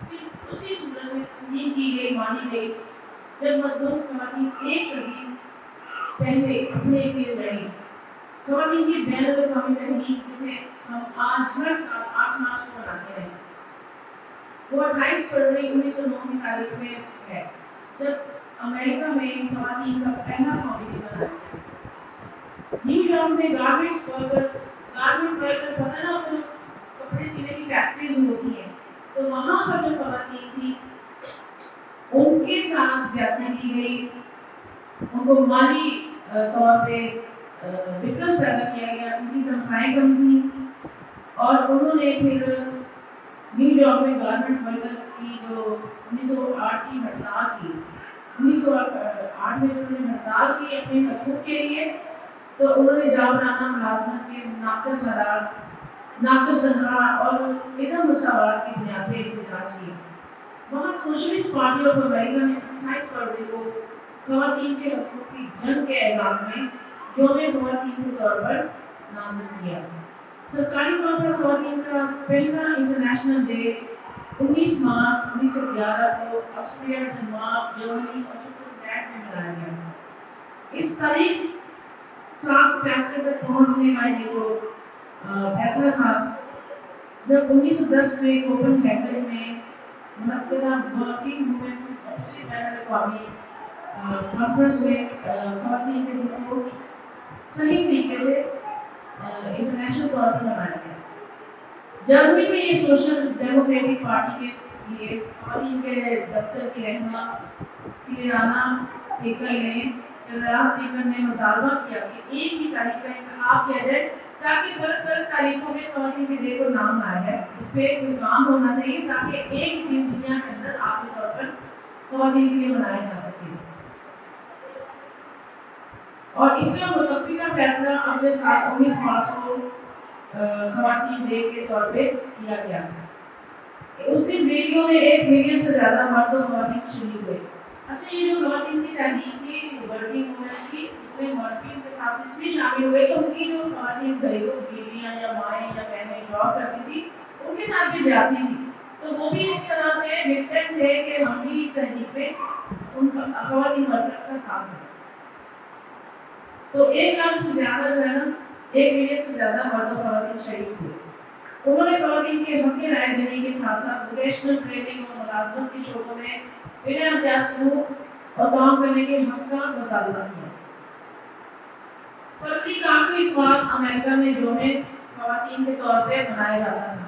صرف اسی صورت میں تسلیم کی گئی مانی گئی جب مظلوم خواتین ایک صدی پہلے اپنے لیے لڑی. خواتین کی بین الاقوامی تحریک جسے ہم آج ہر سال 8 مارچ کو مناتے ہیں وہ 28 فروری 1909 کی تاریخ میں ہے جب امریکہ میں خواتین کا پہلا قومی دن منایا گیا. نیو یارک میں گارمنٹ ورکرز پتہ نہ ان کپڑے سینے کی فیکٹریز ہوتی ہیں تو وہاں پر جو خواتین تھی ان کے ساتھ زیادتی کی گئی, ان کو مالی طور پہ ڈفرینس پیدا کیا گیا, ان کی تنخواہیں کم تھیں اور انہوں نے پھر نیو یارک میں گارمنٹ ورکرز کی جو 1908 کی ہڑتال کی 1908 میں انہوں نے ہڑتال کی اپنے حقوق کے لیے, تو انہوں نے جابرانہ ملازمت کے ناقص حالات, ناقص تنخواہ اور عدم مساوات کی بنیاد پہ احتجاج کیا. وہاں سوشلسٹ پارٹی آف امریکہ نے 28 فروری کو خواتین کے حقوق کی جنگ کے اعزاز میں یوم خواتین کے طور پر نامزد کیا. سرکاری طور پر خواتین کا پہلا انٹرنیشنل ڈے 19 مارچ 1911 کو آسٹریا, ڈنمارک, جرمنی اور سوئٹزرلینڈ میں منایا گیا. اس تاریخ فرانس فیصلے تک پہنچنے والے جو فیصلہ تھا جب 1910 میں کوپن ہیگن میں منعقدہ ورکنگ وومنس کی دوسری بین الاقوامی کانفرنس میں خواتین کے دن کو صحیح طریقے سے انٹرنیشنل طور پر منایا گیا. جرمنی میں یہ سوشل ڈیموکریٹک پارٹی کے لیے خواتین کے دفتر کی رہنما کیرانا ٹیکر نے مطالبہ کیا کہ ایک ہی تاریخ کا انتخاب کیا جائے تاکہ فرق فرق تاریخوں میں خواتین کے ڈے کو نام لایا جائے. اس پہ کوئی کام ہونا چاہیے تاکہ ایک دن دنیا کے اندر عام طور پر خواتین کے لیے منایا جا سکے. اور اس کا متفقہ فیصلہ اگلے سال 19 مارچ کو خواتین ڈے کے طور پہ کیا گیا. اس دن ریڈیو میں 1 ملین سے زیادہ مرد و خواتین شریک ہوئے. اچھا, یہ جو خواتین کی تحریک کی ورکنگ وومنس کی اس میں مرد کے ساتھ اس لیے شامل ہوئے کہ ان کی جو خواتین گھریلو بیویاں یا مائیں یا بہنیں جاب کرتی تھی ان کے ساتھ بھی زیادتی تھی, تو وہ بھی اس طرح سے وکٹم تھے کہ ہم بھی اس تحریک میں ان خواتین ورکرس کا ساتھ دیں. تو 1 لاکھ سے زیادہ جو ہے نا 1 ملین سے زیادہ مرد و خواتین شریک ہوئے. انہوں نے خواتین کے حق کی رائے دینے کے ساتھ ساتھ ووکیشنل ٹریننگ اور ملازمت کے شعبوں میں بنا امتیاز سلوک اور کام کرنے کے حق کا مطالبہ کیا. فروری کا آخری اتوار امریکہ میں یوم خواتین کے طور پہ منایا جاتا تھا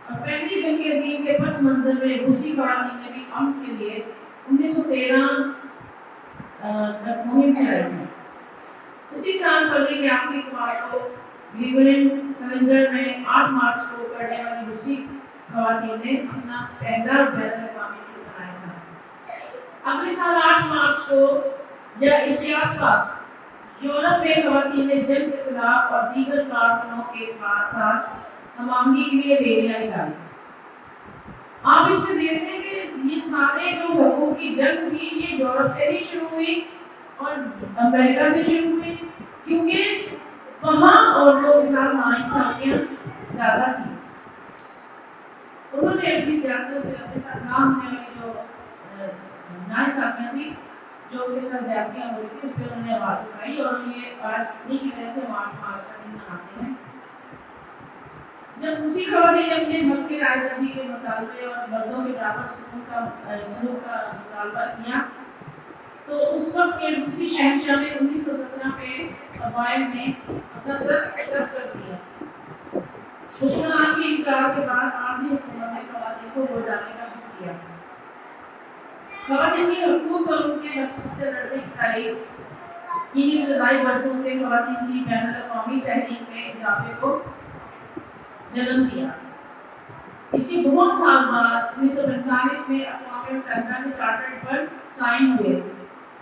اور پہلی جنگ عظیم کے پس منظر میں روسی خواتین نے بھی امن کے لیے 1913 مہم چلائی تھی. اسی سال فروری کے آخری اتوار کو گریگورین کیلنڈر میں 8 مارچ کو کرنے والی روسی خواتین نے اپنا پہلا بین الاقوامی دن منایا تھا. اگلے سال 8 مارچ کو یا اس کے آس پاس یورپ میں خواتین نے جنگ کے خلاف اور دیگر کارکنوں کے ساتھ ہم آہنگی کے لیے ریلیاں نکالی. آپ اس میں دیکھتے ہیں کہ یہ سارے جو حقوق کی جنگ تھی یہ یورپ سے ہی شروع ہوئی اور امریکہ سے شروع ہوئی کیونکہ وہاں عورتوں کے ساتھ ناانصافیاں زیادہ تھیں. انہوں نے اپنی زیادتیوں سے اپنے ساتھ نہ ہونے والی جو ناانصافیاں تھیں جو ان کے ساتھ زیادتیاں ہو رہی تھی اس پہ انہوں نے آواز اٹھائی اور یہ آج انہیں کی وجہ سے 8 مارچ کا دن مناتے ہیں. جب روسی خواتین اپنے حق کی رائے دہی کے مطالبے اور مردوں کے برابر سلوک کا مطالبہ کیا تو اس وقت کے روسی شہنشاہ نے 1917 میں قبائل میں اپنا دستخط کر دیا. حکمران کے انکار کے بعد عارضی حکومت نے خواتین کو ووٹ ڈالنے کا حق دیا. خواتین کے حقوق اور ان کے حقوق سے لڑنے کی تاریخ انہی ابتدائی برسوں سے خواتین کی بین الاقوامی تحریک میں اضافے کو جنم دیا. اس کے بہت سال بعد 1945 میں اقوام متحدہ کے چارٹر پر سائن ہوئے.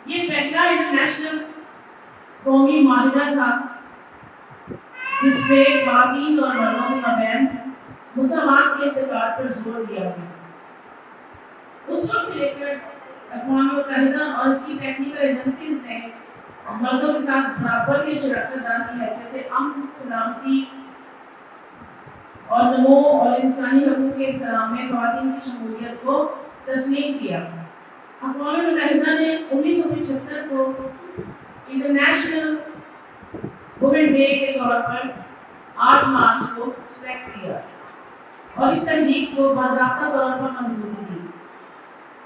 یہ پہلا انٹرنیشنل قومی معاہدہ تھا جس پہ خواتین اور مردوں کے مابین مساوات کے اعتقاد پر زور دیا گیا. اس وقت سے لے کر اقوام متحدہ اور اس کی ٹیکنیکل ایجنسیز نے مردوں کے ساتھ برابر کے شراکت دار کی حیثیت سے امن، سلامتی اور نمو اور انسانی حقوق کے احترام میں خواتین کی شمولیت کو تسلیم کیا۔ اقوام متحدہ نے 1975 کو انٹرنیشنل وومن ڈے کے طور پر 8 مارچ کو سلیکٹ کیا اور اس تحریک کو باضابطہ طور پر منظوری دی۔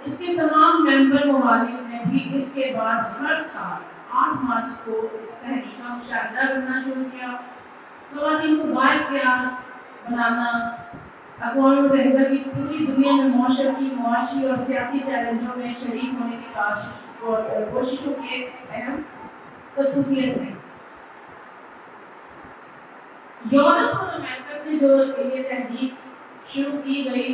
اس کے تمام ممبر ممالک نے بھی اس کے بعد ہر سال 8 مارچ کو اس تحریک کا مشاہدہ کرنا شروع کیا۔ خواتین کو بااختیار بنانا اقوام متحدہ کی پوری دنیا میں معاشرتی، معاشی اور سیاسی چیلنجوں میں شریک ہونے کی کوششوں کی اہم خصوصیت ہے۔ یورپ اور امریکہ سے جو یہ تحریک شروع کی گئی،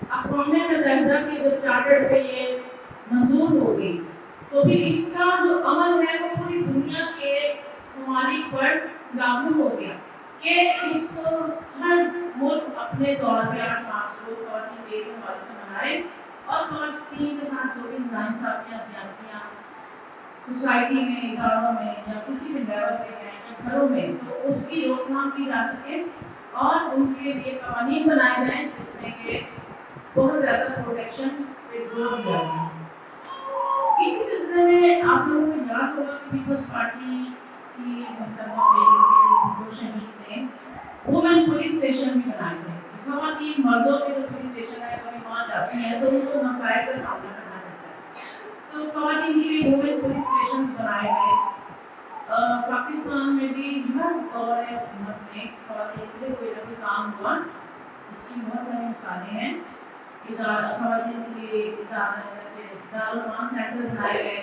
اقوام متحدہ کے جب چارٹر پہ یہ منظور ہو گئی تو پھر اس کا جو عمل ہے وہ پوری دنیا کے ممالک پر لاگو ہو گیا کہ اس کو ہر ملک اپنے طور پہ 8 مارچ کو خواتین ڈے کے حوالے سے منائے اور خواتین کے ساتھ جو بھی ناانصافیاں زیادتیاں سوسائٹی میں، اداروں میں یا کسی بھی لیول پہ ہیں یا گھروں میں، تو اس کی روک تھام کی جا سکے اور ان کے لیے قوانین بنائے جائیں جس میں کہ بہت زیادہ پروٹیکشن پہ زور دیا جائے۔ اسی سلسلے میں آپ لوگوں کو یاد ہوگا کہ پیپلز پارٹی کی جو شہید تھے وومن پولیس اسٹیشن بھی بنائے گئے۔ خواتین مردوں کے جو پولیس اسٹیشن ہے کبھی وہاں جاتی ہیں تو ان کو مسائل کا سامنا کرنا پڑتا ہے، تو خواتین کے لیے وومن پولیس اسٹیشن بنائے گئے۔ پاکستان میں بھی ہر دور حکومت میں خواتین کے لیے کوئی نہ کوئی کام ہوا، اس کی بہت ساری مثالیں ہیں۔ خواتین کے لیے ادارے جیسے دارالمان سینٹر بنائے گئے،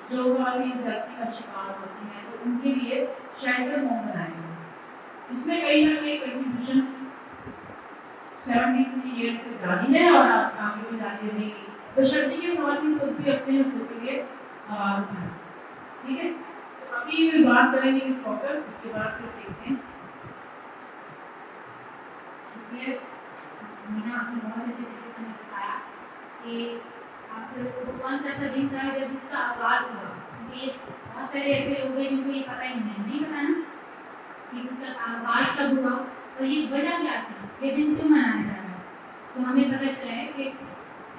جو خواتین زیادتی کا شکار ہوتی ہیں تو ان کے لیے شیلٹر ہوم بنائے گئے۔ اس میں کہیں نہ کہیں کنٹریبیوشن 73 ایئرس سے جاری ہے اور آپ آگے بھی جاری رہے گی، بشرطیکہ کہ خواتین خود بھی اپنے حقوق کے لیے آواز اٹھائیں۔ ٹھیک ہے، تو ابھی بھی بات کریں گے اس ٹاپک، اس کے بعد پھر دیکھتے ہیں۔ آپ نے بہت اچھے طریقے سے بتایا کہ آپ کو کون سا ایسا دن تھا جب اس کا آغاز ہوا، کیونکہ بہت سارے ایسے لوگ ہیں جن کو یہ پتہ ہی نہیں پتا نا کہ اس کا آغاز کب ہوا اور یہ وجہ کیا تھی، یہ دن کیوں منایا جا رہا ہے۔ تو ہمیں پتہ چلا ہے کہ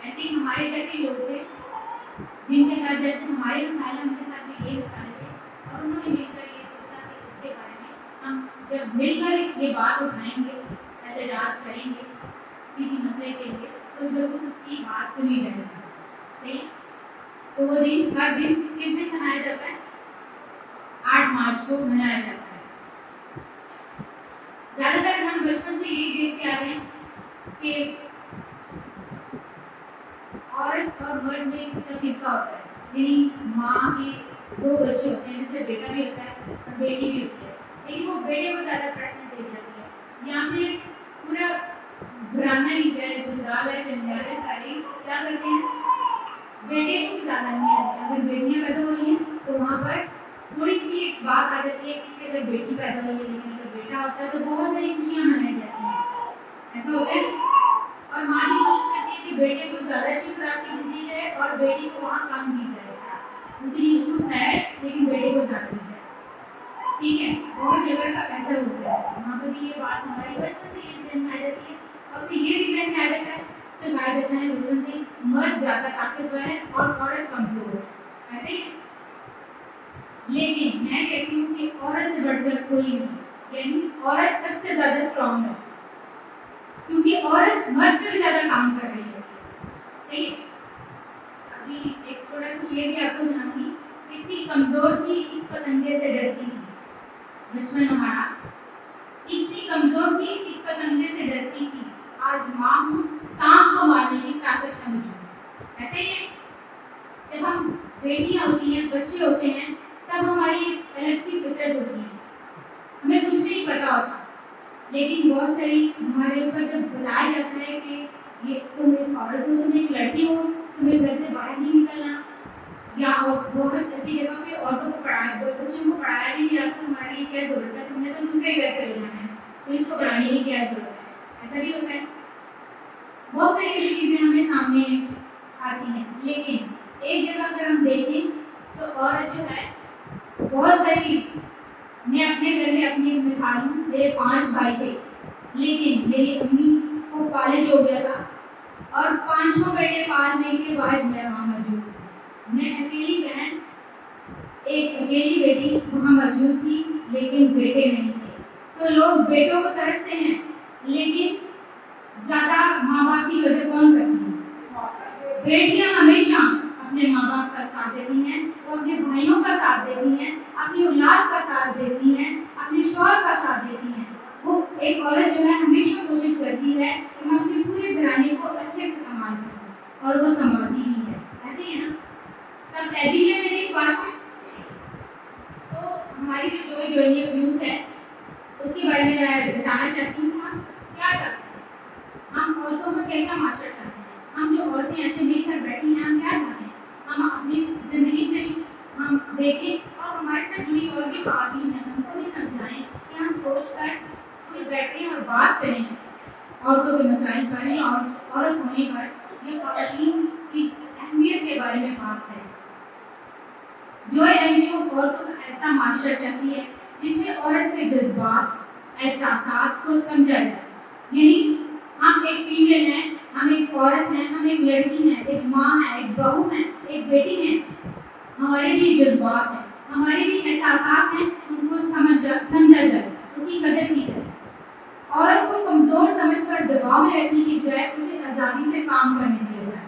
ایسے ہی ہمارے جیسے لوگ تھے جن کے ساتھ جیسے ہمارے مسائل ان کے ساتھ بھی یہ مسائل تھے، اور انہوں نے مل کر یہ سوچا کہ اس کے بارے میں ہم جب مل کر یہ بات اٹھائیں گے، احتجاج کریں گے کسی مسئلے کے لیے تو ضرور اس کی بات سنی جائے گی۔ صحیح، تو وہ دن ہر دن کس دن منایا جاتا ہے؟ 8 مارچ کو منایا جاتا ہے۔ زیادہ تر ہم بچپن سے یہی دیکھتے آ رہے ہیں کہ عورت اور مرد میں ایک فرقہ ہوتا ہے، یعنی ماں کے 2 بچے ہوتے ہیں، جس سے بیٹا بھی ہوتا ہے اور بیٹی بھی ہوتی ہے، لیکن وہ بیٹے کو زیادہ پریفرنس دی جاتی ہے، یا پھر پورا گھرانہ ہی جو ہے جزال ہے جنجال ہے ساری کیا کرتے ہیں، بیٹے کو بھی زیادہ نہیں آتی۔ اگر بیٹیاں پیدا ہو رہی ہیں تو وہاں پر تھوڑی سی ایک بات آ جاتی ہے کہ اگر بیٹی پیدا ہوئی ہے لیکن اگر بیٹا ہوتا ہے تو بہت ساری خوشیاں منائی جاتی ہیں، ایسا ہوتا ہے۔ اور ماں بھی کوشش کرتی ہے کہ بیٹے کو زیادہ اچھی خوراک دی جائے اور بیٹی کو وہاں کم دی جائے، اتنی اس کو ہے لیکن بیٹے کو زیادہ دی جائے۔ ٹھیک ہے، بہت جگہ کا ایسا ہوتا ہے، وہاں پہ بھی یہ بات ہماری بچپن سے یہ ذہن میں آ جاتی ہے اور پھر یہ بھی ذہن میں آ جاتا ہے، سکھایا جاتا ہے بچپن سے مرد زیادہ طاقتور ہے اور عورت کمزور ہے، ایسے ہی۔ لیکن میں کہتی ہوں کہ عورت سے بڑھ کر کوئی نہیں، یعنی عورت سب سے زیادہ اسٹرانگ ہے، کیونکہ عورت مرد سے بھی زیادہ کام کر رہی ہے۔ صحیح، ابھی ایک تھوڑا سا شعر بھی آپ کو سناؤں گی، اتنی کمزور تھی ایک پتنگے سے ڈرتی تھی، بچپن ہمارا اتنی کمزور تھی ایک پتنگے سے ڈرتی تھی، آج ماں ہوں سانپ کو مارنے کی طاقت کا مجھے۔ ایسے ہی جب ہم بیٹیاں ہوتی ہیں، بچے ہوتے ہیں، تب ہماری ایک الگ کی فطرت ہوتی ہے، ہمیں کچھ نہیں پتا ہوتا، لیکن بہت ساری ہمارے اوپر جب بتایا جاتا ہے کہ یہ تم ایک عورت ہو، تم ایک لڑکی ہو، تمہیں گھر سے باہر نہیں نکلنا، یا بہت ایسی جگہ پہ عورتوں کو بچوں کو پڑھایا بھی نہیں جاتا، تمہاری لیے کیا ضرورت ہے، تم نے تو دوسرے گھر چلے جانا ہے تو اس کو پڑھانے کی کیا ضرورت ہے، ایسا بھی ہوتا ہے۔ بہت ساری ایسی چیزیں ہمیں سامنے آتی ہیں، لیکن ایک جگہ اگر ہم دیکھیں تو عورت جو ہے بہت ساری، میں اپنے گھر میں اپنی مثال ہوں، میرے 5 بھائی تھے، لیکن میری امی کو کالج ہو گیا تھا اور 5 بیٹے پاس ہونے کے بعد میں وہاں موجود تھی. میں اکیلی بہن، ایک اکیلی بیٹی وہاں موجود تھی، لیکن بیٹے نہیں تھے. تو لوگ بیٹوں کو ترستے ہیں، لیکن زیادہ ماں باپ کی قدر کون کرتی ہے؟ بیٹیاں ہمیشہ اپنے ماں باپ کا ساتھ دیتی ہیں، وہ اپنے بھائیوں کا ساتھ دیتی ہیں، اپنی اولاد کا ساتھ دیتی ہیں، اپنے شوہر کا ساتھ دیتی ہیں. وہ ایک عورت جو ہے ہمیشہ کوشش کرتی ہے کہ ہم اپنے پورے گھرانے کو اچھے سے سنبھال سکیں، اور وہ سنبھالتی بھی ہے. ایسے ہی ہے نا؟ سب کہتی ہے میری اس بات سے. تو ہماری جو جوئی جرنی آف یوتھ ہے، اس کے بارے میں بتانا چاہتی ہوں. ہم کیا چاہتے ہیں؟ ہم عورتوں کو کیسا معاشرہ چاہتے ہیں؟ ہم جو عورتیں ایسے مل کر بیٹھی ہیں، ہم کیا چاہتے ہیں؟ ہم اپنی زندگی سے بھی ہم دیکھیں، اور ہمارے ساتھ جڑی اور بھی خواتین ہیں، ہم کو بھی سمجھائیں کہ ہم سوچ کر کوئی بیٹھیں اور بات کریں عورتوں کے مسائل پر، اور عورت ہونے پر یہ خواتین کی اہمیت کے بارے میں بات کریں. جو این جی او عورتوں کا ایسا معاشرہ چاہتی ہے جس میں عورت کے جذبات، احساسات کو سمجھا جائے. یعنی ہم ایک فیمیل ہیں، ہم ایک عورت ہیں، ہم ایک لڑکی ہیں، ایک ماں ہے، ایک بہو ہے، ایک بیٹی ہے. ہمارے بھی جذبات ہیں، ہمارے بھی احساسات ہیں، ان کو سمجھا جائے، اس کی قدر کی جائے. عورت کو کمزور سمجھ کر دباؤ میں رکھنے کی بجائے اسے آزادی سے کام کرنے دیا جائے،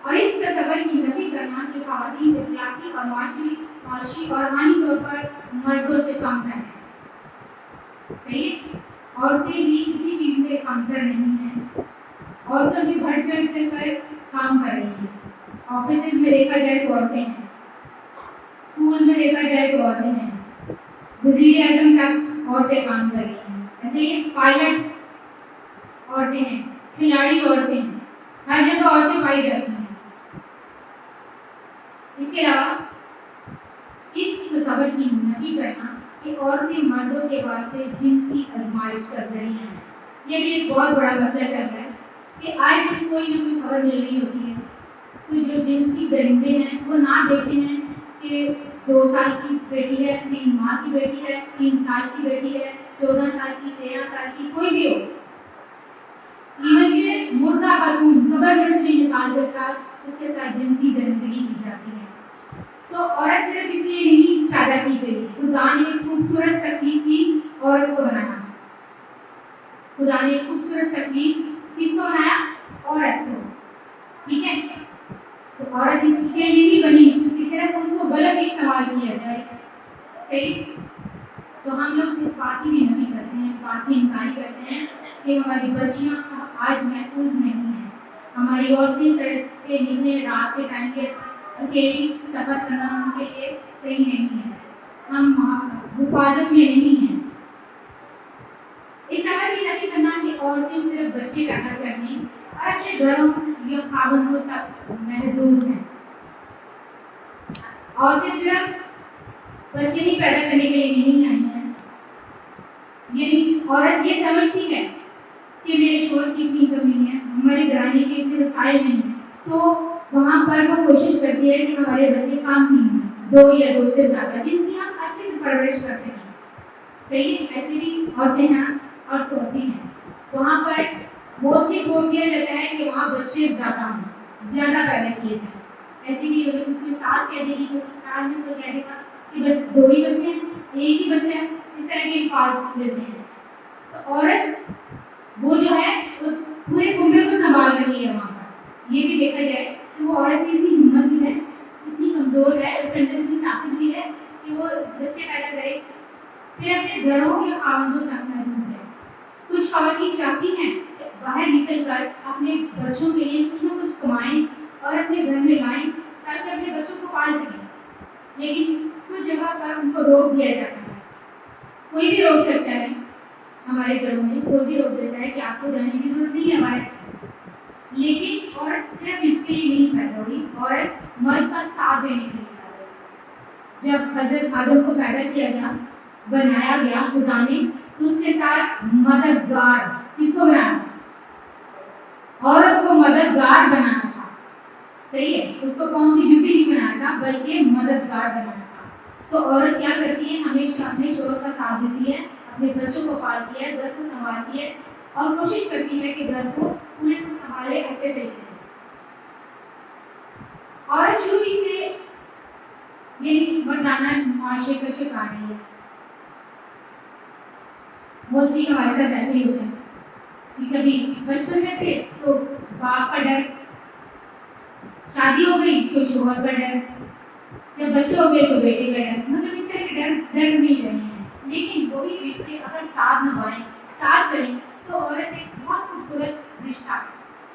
اور اس تصور کی نفی کرنا کہ خواتین اخلاقی اور معاشی اور روحانی طور پر مردوں سے کم ہیں. صحیح؟ عورتیں بھی کسی چیز میں کمتر نہیں ہیں، عورتیں بھی بڑھ چڑھ کر کام کر رہی ہیں. آفیسز میں دیکھا جائے تو عورتیں ہیں، اسکول میں دیکھا جائے تو عورتیں ہیں، وزیر اعظم تک عورتیں کام کر رہی ہیں. ایسے ہی پائلٹ عورتیں ہیں، کھلاڑی عورتیں ہیں، ہر جگہ عورتیں پائی جاتی ہیں. اس کے علاوہ اس تصور کی نفی کرنا کہ عورتیں مردوں کے واسطے جنسی آزمائش کا ذریعہ ہیں، یہ بھی ایک بہت بڑا مسئلہ چل رہا ہے کہ آج بھی کوئی نہ کوئی خبر مل رہی ہوتی ہے. کچھ جو جنسی درندے ہیں وہ نہ دیکھتے ہیں کہ 2 سال کی بیٹی ہے، 3 ماہ کی بیٹی ہے، 3 سال کی بیٹی ہے، 14 سال کی، 13 سال کی، کوئی بھی ہو. ایون کہ مردہ خاتون قبر میں سے بھی نکال کر ساتھ اس کے ساتھ جنسی درندگی کی جاتی ہے. تو عورت صرف اس لیے نہیں پیدا کی گئی، خدا نے ایک خوبصورت تخلیق کی عورت کو بنایا. خدا نے ایک خوبصورت تخلیق کس کو بنایا؟ عورت کو. ٹھیک ہے؟ تو عورت اس کے لیے نہیں بنی کہ صرف ان کو غلط استعمال کیا جائے. صحیح؟ تو ہم لوگ اس بات کی بھی نفی کرتے ہیں، اس بات کی انکاری کرتے ہیں کہ ہماری بچیاں آج محفوظ نہیں ہیں. ہماری عورتیں سڑک پہ نکلے رات کے ٹائم کے اکیلی سفر کرنا ان کے لیے صحیح نہیں ہے. ہم حفاظت میں نہیں ہیں. اس سفر کی نفی کرنا کہ عورتیں صرف بچے پیدا کرنے اور اپنے گھروں یا خاوندوں تک محدود ہیں. عورتیں صرف بچے ہی پیدا کرنے کے لیے نہیں آئی ہیں. یعنی عورت یہ سمجھتی ہے کہ میرے شوہر کی اتنی کمی ہے، ہمارے گھرانے کے اتنے وسائل نہیں ہیں، تو وہاں پر وہ کوشش کرتی ہے کہ ہمارے بچے کام نہیں ہیں، 2 یا 2 سے زیادہ، جن کی ہم اچھے سے پرورش کر سکیں. صحیح؟ ایسی بھی عورتیں ہیں اور سوچی ہیں. وہاں پر موسٹلی بول دیا جاتا ہے کہ وہاں بچے زیادہ ہوں، زیادہ پیدا کیے جائیں. ایسی بھی کوئی ساس کہہ دے گی، کوئی سسرال میں کوئی کہہ دے گا کہ 2 ہی بچے ہیں، 1 ہی بچہ ہے، اس طرح کے الفاظ ملتے ہیں. تو عورت وہ جو ہے وہ پورے کنبے کو سنبھال رہی ہے وہاں پر. یہ بھی دیکھا جائے کہ وہ عورت کی اتنی ہمت بھی ہے، اتنی کمزور ہے، اس کے اندر اتنی طاقت بھی ہے کہ وہ بچے پیدا کرے، پھر اپنے گھروں یا خاوندوں تک محدود ہے. کچھ خواتین چاہتی ہیں کہ باہر نکل کر اپنے بچوں کے لیے کچھ نہ کچھ کمائیں اور اپنے گھر میں لائیں تاکہ اپنے بچوں کو پال سکیں، لیکن کچھ جگہ پر ان کو روک دیا جاتا ہے. کوئی بھی روک سکتا ہے، ہمارے گھروں میں کوئی بھی روک دیتا ہے کہ آپ کو جانے کی ضرورت نہیں ہے ہمارے. لیکن عورت صرف اس کے لیے نہیں پیدا ہوئی، عورت مرد کا ساتھ دینے کے لیے پیدا ہوئی. جب حضرت آدم کو پیدا کیا گیا، بنایا گیا خدا نے، تو اس کے ساتھ مددگار کس کو بنایا؟ عورت کو مددگار بنانا تھا. صحیح ہے؟ اس کو پاؤں کی جوتی نہیں بنانا تھا بلکہ مددگار بنانا تھا. تو عورت کیا کرتی ہے؟ ہمیشہ اپنے شوہر کا ساتھ دیتی ہے، اپنے بچوں کو پالتی ہے, گھر کو سنبھالتی ہے اور کوشش کرتی ہے کہ گھر کو پورے کو سنبھالے اچھے طریقے سے. عورت شروع ہی سے یعنی مردانہ معاشرے کا شکار ہے. موسٹلی ہمارے ساتھ ایسے ہی ہوتا ہے کہ کبھی بچپن میں تھے تو باپ کا ڈر, شادی ہو گئی تو شوہر کا ڈر, جب بچے ہو گئے تو بیٹے کا ڈر, مطلب اس طرح کے ڈر نہیں رہے ہیں. لیکن وہی رشتے اگر ساتھ نبھائیں, ساتھ چلیں تو عورت ایک بہت خوبصورت رشتہ ہے.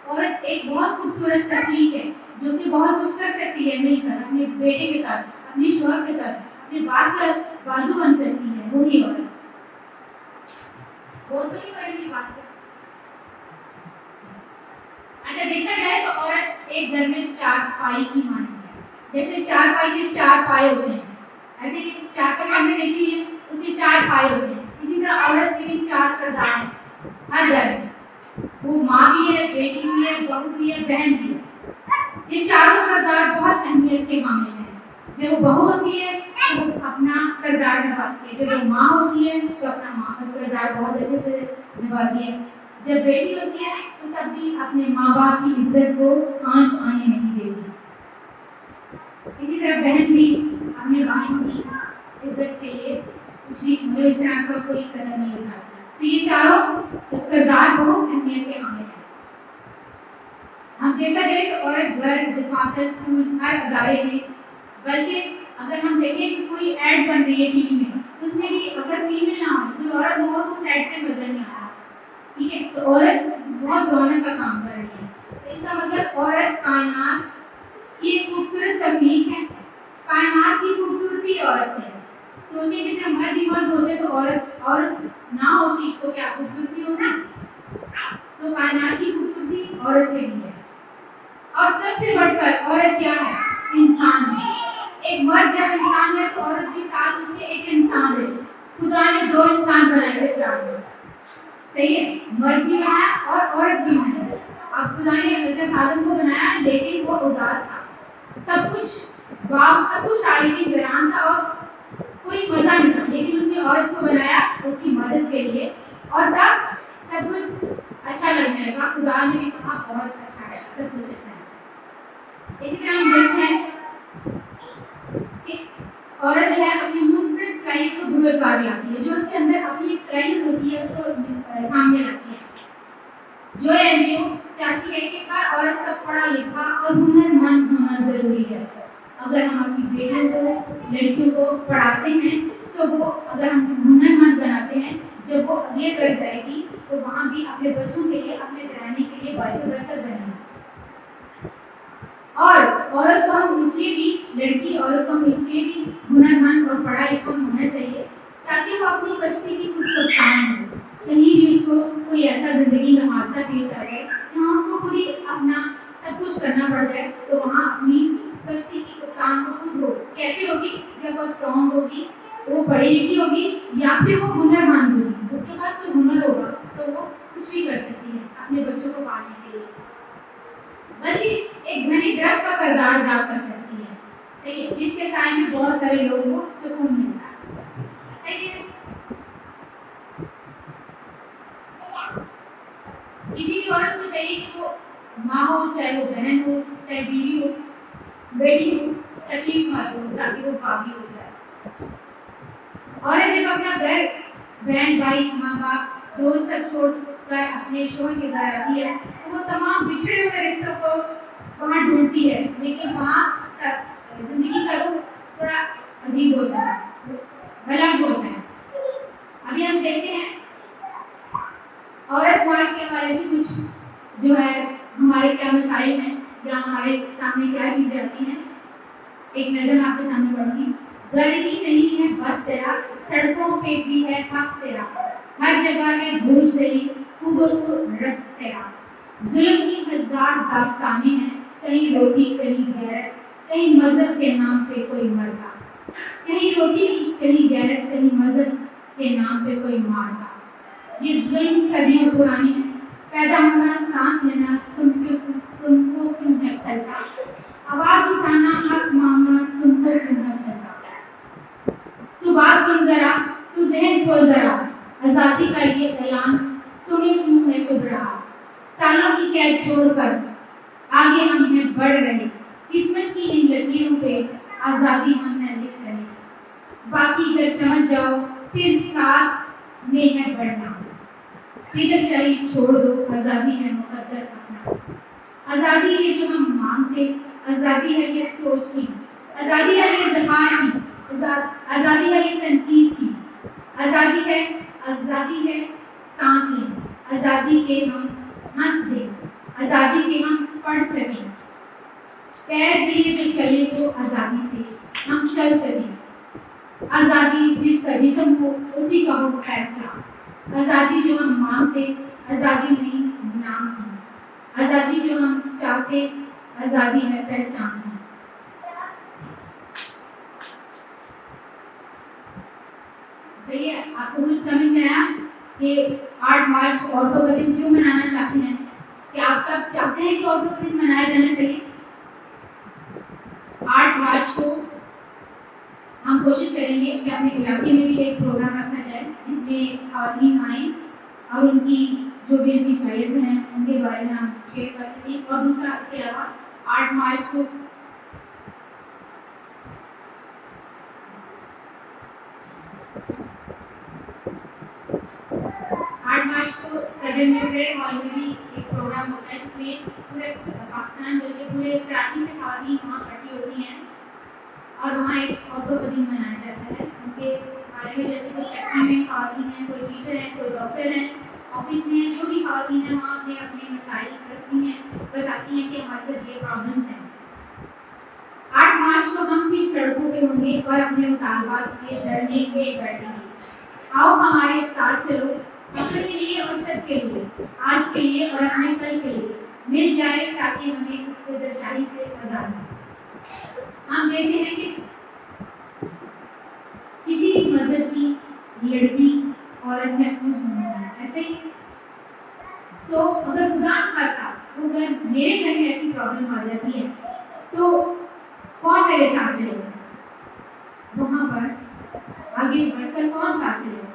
عورت ایک بہت خوبصورت تخلیق ہے جو کہ بہت کچھ کر سکتی ہے مل کر اپنے بیٹے کے ساتھ, اپنے شوہر کے ساتھ, اپنے باپ کا بازو بن سکتی ہے. وہی عورت وہ تو نہیں کرے گی بات سے. اچھا دیکھا جائے تو عورت ایک گھر میں چار پائی کی مانند ہے. جیسے چار پائی کے چار پائے ہوتے ہیں, ایسے چار پائی ہم نے دیکھی ہے, اس کے چار پائے ہوتے ہیں. اسی طرح عورت کے بھی چار کردار ہیں ہر گھر میں. وہ ماں بھی ہے, بیٹی بھی ہے, بہو بھی ہے, بہن بھی ہے. یہ چاروں کردار بہت اہمیت کے معاملے ہیں. جب وہ بہو ہوتی ہے تو وہ اپنا کردار نبھاتی ہے, جب وہ ماں ہوتی ہے تو اپنا ماں کا کردار بہت اچھے سے نبھاتی ہے, جب بیٹی ہوتی ہے تو تب بھی اپنے ماں باپ کی عزت کو آنچ آنے نہیں دیتی. اسی طرح بہن بھی اپنے بھائیوں کی عزت کے لیے کچھ بھی مطلب اس طرح کا کوئی قدم نہیں اٹھاتی. تو یہ چاروں کردار بہت اہمیت کے حامل ہیں. ہم دیکھا جائے تو عورت گھر, دفاتر, اسکول, ہر ادارے میں, بلکہ اگر ہم دیکھیں کہ کوئی ایڈ بن رہی ہے ٹی وی میں تو اس میں بھی اگر فیمل نہ ہو, کوئی عورت نہ ہو تو اس ایڈ پہ نظر نہیں آ رہا. ٹھیک ہے, تو عورت بہت رونق کا کام کر رہی ہے. اس کا مطلب عورت کائنات کی ایک خوبصورت تخلیق ہے. کائنات کی خوبصورتی عورت سے ہے. سوچیں کہ صرف مرد ہی مرد ہوتے تو عورت نہ ہوتی تو کیا خوبصورتی ہوتی. تو کائنات کی خوبصورتی عورت سے بھی ہے. اور سب سے بڑھ کر عورت کیا ہے؟ انسان ہے. ایک مرد جب انسان ہے تو عورت بھی ساتھ اس کے ایک انسان ہے. خدا نے دو انسان بنائے تھے چار, صحیح ہے, مرد بھی بنایا اور عورت بھی بنایا. اب خدا نے حضرت آدم کو بنایا لیکن وہ اداس تھا, سب کچھ باغ سب کچھ شاعری ویران تھا اور کوئی مزہ نہیں تھا, لیکن اس نے عورت کو بنایا اس کی مدد کے لیے اور تب سب کچھ اچھا لگنے لگا. خدا نے بھی کہا بہت اچھا ہے, سب کچھ اچھا ہے. اسی طرح ہم دیکھتے ہیں کہ عورت جو ہے اپنی منفرد صلاحیت کو دور کر لاتی ہے, جو اس کے اندر اپنی ایک صلاحیت ہوتی ہے اس کو سامنے لاتی ہے. جو این جی او چاہتی ہے کہ ہر عورت کا پڑھا لکھا اور ہنر مند ہونا ضروری ہے. اگر ہم اپنی بیٹیوں کو, لڑکیوں کو پڑھاتے ہیں تو وہ اگر ہم ہنر مند بناتے ہیں, جب وہ آگے کر جائے گی تو وہاں بھی اپنے بچوں کے لیے, اپنے گھرانے کے لیے باعث برکت بنے گی. اور عورت کو ہم اس لیے بھی, لڑکی عورت کو ہم اس لیے بھی ہنر مند اور پڑھا لکھا ہونا چاہیے تاکہ وہ اپنی کشتی کی کچھ کپتان ہو. کہیں بھی اس کو کوئی ایسا زندگی میں حادثہ پیش آ جائے جہاں اس کو خود ہی اپنا سب کچھ کرنا پڑ جائے تو وہاں اپنی کشتی کی کپتان کو خود ہو. کیسے ہوگی؟ جب وہ اسٹرانگ ہوگی, وہ پڑھی لکھی ہوگی یا پھر وہ ہنر مند ہوگی. اس کے پاس کوئی ہنر ہوگا تو وہ کچھ بھی کر سکتی ہے اپنے بچوں کو پالنے کے لیے, بلکہ ایک گھنی درخت کا کردار ادا کر سکتی ہے. صحیح ہے, جس کے سائے میں بہت سارے لوگوں کو سکون ملتا ہے. صحیح ہے, کسی بھی عورت کو چاہیے کہ وہ ماں ہو, چاہے وہ بہن ہو, چاہے بیوی ہو, بیٹی ہو, تکلیف مت ہو تاکہ وہ باغی ہو جائے. عورت جب اپنا گھر, بہن بھائی, ماں باپ, دوست سب چھوڑ کر اپنے شوہر کے گھر آتی ہے تو وہ تمام بچھڑے ہوئے رشتوں کو وہاں ڈھونڈتی ہے, لیکن وہاں زندگی کا رخ تھوڑا عجیب ہوتا ہے, الگ ہوتا ہے. ابھی ہم دیکھتے ہیں عورت معاش کے حوالے سے کچھ جو ہے ہمارے کیا مسائل ہیں یا ہمارے سامنے کیا چیزیں آتی ہیں. ایک نظر آپ کے سامنے پڑوں گی. گھر ہی نہیں ہے بس تیرا, سڑکوں پہ بھی ہے حق تیرا, ہر جگہ ہے گوش دلی, خود و تو رقص تیرا. ظلم کی ہزار داستانیں ہیں, کہیں روٹی کہیں غیرت, کہیں مذہب کے نام پہ کوئی مرتا, کہیں روٹی کہیں غیرت, کہیں مذہب کے نام پہ کوئی مارتا. یہ ظلم صدیوں پرانی ہے, پیدا ہونا, سانس لینا تم کو کیوں ہے کھلتا, آواز اٹھانا, حق مانگنا تم کو کیوں ہے کھلتا. تو بات سن ذرا, تو ذہن کھول ذرا, قسمت کی ان لکیروں پہ آزادی ہم نہ لکھ رہے، باقی اگر سمجھ جاؤ پھر ساتھ میں ہے بڑھنا، فکر شاہی چھوڑ دو، آزادی ہے مقدر اپنا، آزادی ہے جو ہم مانگتے، آزادی ہے یہ سوچ کی، آزادی ہے یہ اظہار کی، آزادی ہے یہ تنقید کی، آزادی ہے سانس لیں، آزادی کے ہم ہنس دیں، آزادی کے ہم پڑھ سکیں، پیر دیے تو چلے تو آزادی سے ہم چل سکیں، آزادی جس کا جسم ہو اسی کا ہو فیصلہ، آزادی جو ہم مانگتے، آزادی نہیں نام کی، آزادی جو ہم چاہتے، آزادی ہے پہچان کی۔ صحیح ہے، آپ کو کچھ سمجھ میں آیا کہ 8 مارچ عورتوں کا دن کیوں منانا چاہتے ہیں؟ کہ آپ سب چاہتے ہیں کہ عورتوں کا دن منایا جانا چاہیے؟ 8 مارچ کو ہم کوشش کریں گے کہ اپنے علاقے میں بھی ایک پروگرام رکھا جائے جس میں خواتین آئیں اور ان کی جو بھی ان کی صلاحیت ہیں ان کے بارے میں ہم شیئر کر سکیں، اور دوسرا اس کے علاوہ 8 مارچ کو سدن میں ہال میں بھی ایک پروگرام ہوتا ہے جس میں پورے پاکستان بلکہ پورے کراچی سے خواتین وہاں اکٹھی ہوتی ہیں اور وہاں ایک عورتوں کا دن منایا جاتا ہے۔ ان کے بارے میں جیسے کوئی فیکٹری میں خواتین ہیں، کوئی ٹیچر ہیں، کوئی ڈاکٹر ہیں، آفس میں جو بھی خواتین ہیں وہاں اپنے اپنے مسائل رکھتی ہیں، بتاتی ہیں کہ ہمارے ساتھ یہ پرابلمس ہیں۔ 8 مارچ کو ہم بھی سڑکوں پہ ہوں گے اور اپنے مطالبات کے دھرنے پہ بیٹھیں گے۔ آؤ ہمارے ساتھ چلو، اپنے لیے اور سب کے لیے، آج کے لیے اور اپنے کل کے لیے مل جائے تاکہ ہمیں اس کے درشاہی سے آزاد ہو۔ ہم کہتے ہیں کہ کسی بھی مذہب کی لڑکی عورت محفوظ نہیں ہے، ایسے ہی تو اگر خدا نخواستہ اگر میرے گھر میں ایسی پرابلم آ جاتی ہے تو کون میرے ساتھ چلے گا؟ وہاں پر آگے بڑھ کر کون ساتھ چلے گا؟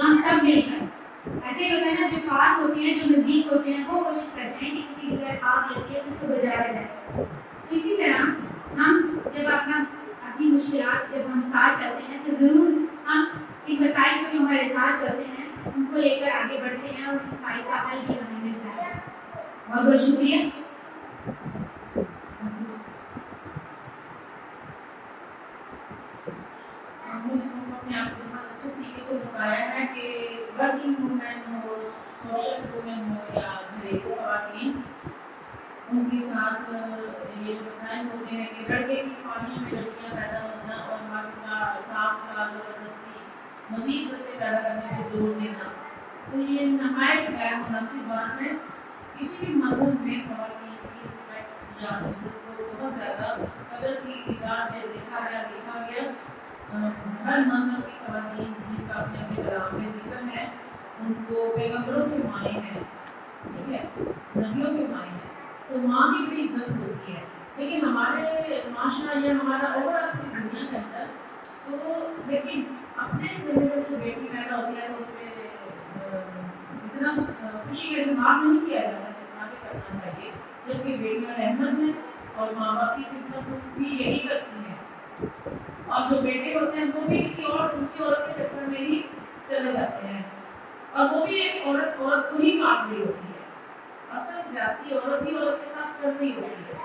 ہم سب مل کر۔ ایسے ہی ہوتا ہے نا، جو پاس ہوتے ہیں، جو نزدیک ہوتے ہیں، وہ کوشش کرتے ہیں کہ کسی کی اگر آگ لگتی ہے تو اس کو بجایا جائے۔ تو اسی طرح ہم جب اپنی مشکلات جب ہم ساتھ چلتے ہیں تو ضرور ہم ان مسائل کو جو ہمارے ساتھ چلتے ہیں ان کو لے کر آگے بڑھتے ہیں اور ان مسائل کا حل بھی ہمیں ملتا ہے۔ بہت بہت شکریہ۔ نے آپ کو بہت اچھے طریقے سے بتایا ہے کہ ورکنگ وومن ہو، سوشل وومن ہو یا گھریلو خواتین، ان کے ساتھ یہ جو مسائل ہوتے ہیں کہ لڑکے کی خواہش میں لڑکیاں پیدا ہونا اور مرد کا صاف صلاح زبردستی مزید بچے پیدا کرنے پہ زور دینا، تو یہ نہایت غیر مناسب بات ہے۔ کسی بھی مذہب میں خواتین کی رسپیکٹ یا عزت کو بہت زیادہ قدر کی نگاہ سے دیکھا گیا۔ ہر مذہب کی خواتین جن کا اپنے اپنے کلام میں ذکر ہے ان کو پیغمبروں کے مائیں ہیں، ٹھیک ہے، نبیوں کے مائیں ہیں، تو ماں کی بڑی عزت ہوتی ہے۔ لیکن ہمارے معاشرہ یا ہمارا اوور پوری دنیا کے اندر تو لیکن اپنے گھر میں جو بیٹی پیدا ہوتی ہے تو اس پہ اتنا خوشی کا اظہار نہیں کیا جاتا جتنا بھی کرنا چاہیے، جبکہ بیٹیاں رحمت ہیں اور ماں باپ کی خدمت بھی یہی کرتی ہیں، اور جو بیٹے ہوتے ہیں وہ بھی کسی اور دوسری عورت کے چکر میں ہی چلے جاتے ہیں، اور وہ بھی ایک عورت کو ہی کاٹ رہی ہوتی ہے، اصل جاتی عورت ہی عورت کے ساتھ کر رہی ہوتی ہے،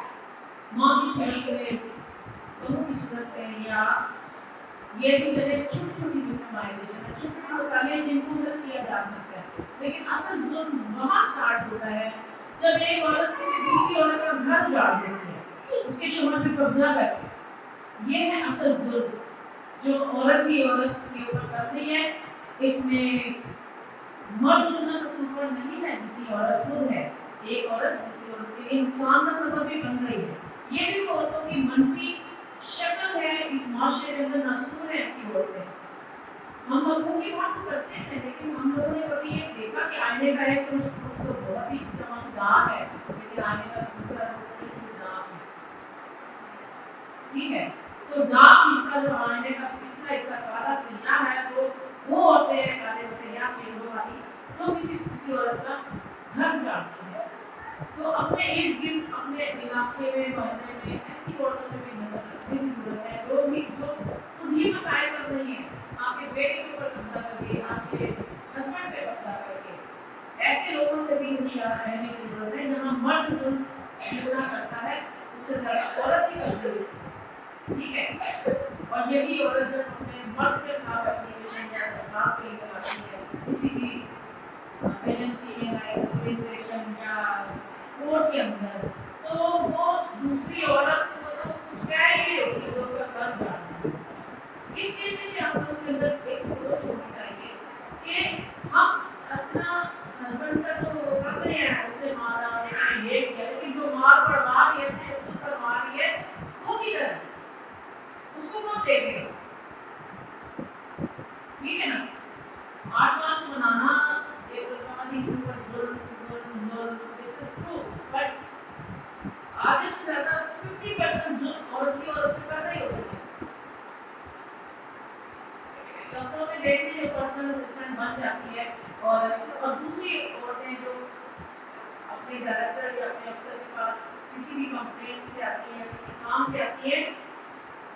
ماں کی صورت میں، بہو کی صورت میں، یا یہ تو چلے چھوٹی چھوٹی وکٹمائزیشن ہے، چھوٹے مسئلے جن کو حل کیا جا سکتا ہے، لیکن اصل ظلم وہاں سٹارٹ ہوتا ہے جب ایک عورت کسی دوسری عورت کا گھر اجاڑ دیتی ہے، اس کے شوہر پہ قبضہ کرتی ہے، یہ ہے اصل ظلم جو عورت ہی عورت کے اوپر کر رہی ہے۔ اس میں مرد اتنا قصور نہیں ہے جتنی عورت خود ہے، ایک عورت دوسری عورت کے لیے نقصان کا سبب بھی بن رہی ہے، یہ بھی عورتوں کی منفی شکل ہے اس معاشرے کے اندر، ناسور ہے ایسی عورتیں۔ ہم لوگوں کی بات کرتے ہیں لیکن ہم لوگوں نے کبھی یہ دیکھا کہ آئینے کا ایک رخ تو بہت ہی چمکدار ہے لیکن آئینے کا دوسرا رخ داغ ہے، ٹھیک ہے، تو داغ حصہ جو آئینے کا پچھلا حصہ کالا سیاہ ہے تو وہ عورتیں ہیں کالے سیاہ چہروں والی جو کسی دوسری عورت کا گھر اجاڑتی ہے، تو اپنے ارد گرد اپنے علاقے میں محلے میں ایسی عورتوں میں بھی نظر رکھنے کی ضرورت ہے جو خود ہی مسائل کر رہی ہیں، آپ کے بیٹے کے اوپر قبضہ کر کے، آپ کے ہسبینڈ پہ قبضہ کر کے، ایسے لوگوں سے بھی ہوشیار رہنے کی ضرورت ہے۔ جہاں مرد ظلم گناہ کرتا ہے اس سے زیادہ عورت ہی کرتی ہے، ٹھیک ہے؟ اور یہی عورت جب اپنے مرد کے خلاف اپلیکیشن یا درخواست کے لیے آتی ہے کسی بھی ایجنسی میں، پولیس اسٹیشن یا کورٹ کے اندر، تو وہ دوسری عورت کو تو کچھ کہہ ہی ہوتی ہے جو اس کا درد جانتا ہے۔ اس چیز سے بھی آپ لوگوں کے اندر ایک سوچ ہونی چاہیے کہ ہم اپنا ہسبینڈ کا تو کر رہے ہیں، اسے مارا، اس نے یہ کیا، لیکن جو مار پڑوا رہی ہے، تشدد کروا رہی ہے، وہ کدھر ہے؟ اس کو کون دیکھے گا؟ ٹھیک ہے نا؟ 8 مارچ منانا ایک خواتین کے اوپر ظلم this is true, but آدھے سے زیادہ 50% ظلم عورت کی عورت پہ کر رہی ہوتی ہے۔ دفتروں میں دیکھتے جو پرسنل اسسٹنٹ بن جاتی ہے اور دوسری عورتیں جو اپنے ڈائریکٹر یا اپنے افسر کے پاس کسی بھی کمپلین سے آتی ہیں، کسی کام سے آتی ہیں،